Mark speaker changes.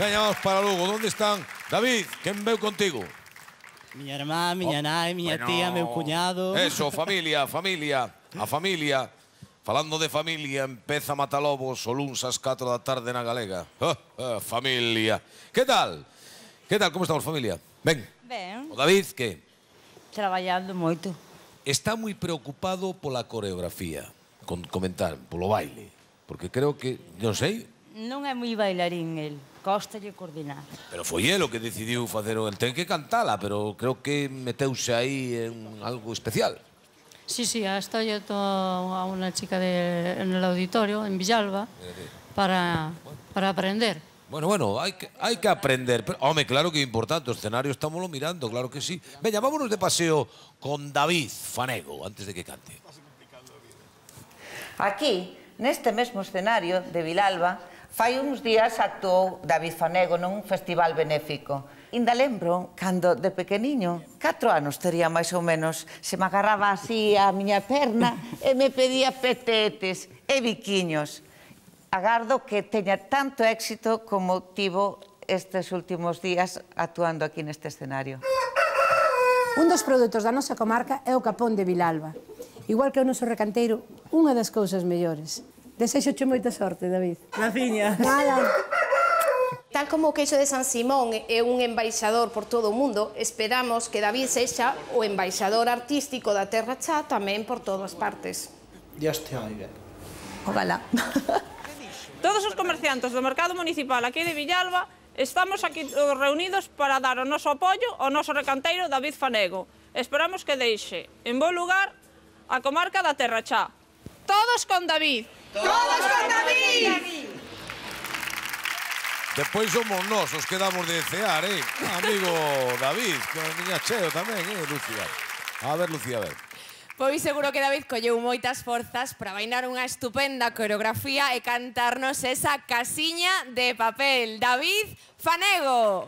Speaker 1: Veña, vamos para Lugo. ¿Dónde están? David, quen veu contigo?
Speaker 2: Miña irmá, miña nai, miña tía, meu cuñado...
Speaker 1: Eso, familia, familia. A familia. Falando de familia, empeza Matalobos o luns ás 4 da tarde na Galega. Familia. Que tal? Que tal? Como estamos, familia? Ben.
Speaker 3: Ben.
Speaker 1: O David, que?
Speaker 3: Traballando moito.
Speaker 1: Está moi preocupado pola coreografía. Comentar, polo baile. Porque creo que, non sei...
Speaker 3: Non é moi bailarín, el. Cóstalle coordinar.
Speaker 1: Pero foi el o que decidiu facer o... El ten que cantala, pero creo que meteuse aí en algo especial.
Speaker 4: Sí, estoy a una chica en el auditorio, en Villalba, para aprender.
Speaker 1: Bueno, hai que aprender. Pero, home, claro que é importante, o escenario estámoslo mirando, claro que sí. Veña, vámonos de paseo con David Fanego, antes de que cante.
Speaker 5: Aquí, neste mesmo escenario de Vilalba, fai uns días actuou David Fanego nun festival benéfico. Inda lembro, cando de pequeniño, 4 anos tería máis ou menos, se me agarraba así a miña perna e me pedía petetes e biquiños. Agardo que teña tanto éxito como tivo estes últimos días actuando aquí neste escenario.
Speaker 6: Un dos produtos da nosa comarca é o capón de Vilalba. Igual que o noso recanteiro, unha das cousas mellores. Desexoche moita sorte, David.
Speaker 2: Graciña.
Speaker 6: Nada.
Speaker 7: Tal como o queixo de San Simón é un embaixador por todo o mundo, esperamos que David sexa o embaixador artístico da Terra Chá tamén por todas partes.
Speaker 2: Dios te oiga.
Speaker 5: Ojalá.
Speaker 8: Todos os comerciantes do mercado municipal aquí de Villalba estamos aquí reunidos para dar o noso apoio ao noso recanteiro David Fanego. Esperamos que deixe en bo lugar a comarca da Terra Chá. Todos con David!
Speaker 7: Todos con David!
Speaker 1: Despois somos nós os que damos de cear, amigo David, que a miña cheo tamén, Lucía. A ver, Lucía, a ver.
Speaker 9: Pois seguro que David colleu moitas forzas para bailar unha estupenda coreografía e cantarnos esa casiña de papel. David Fanego!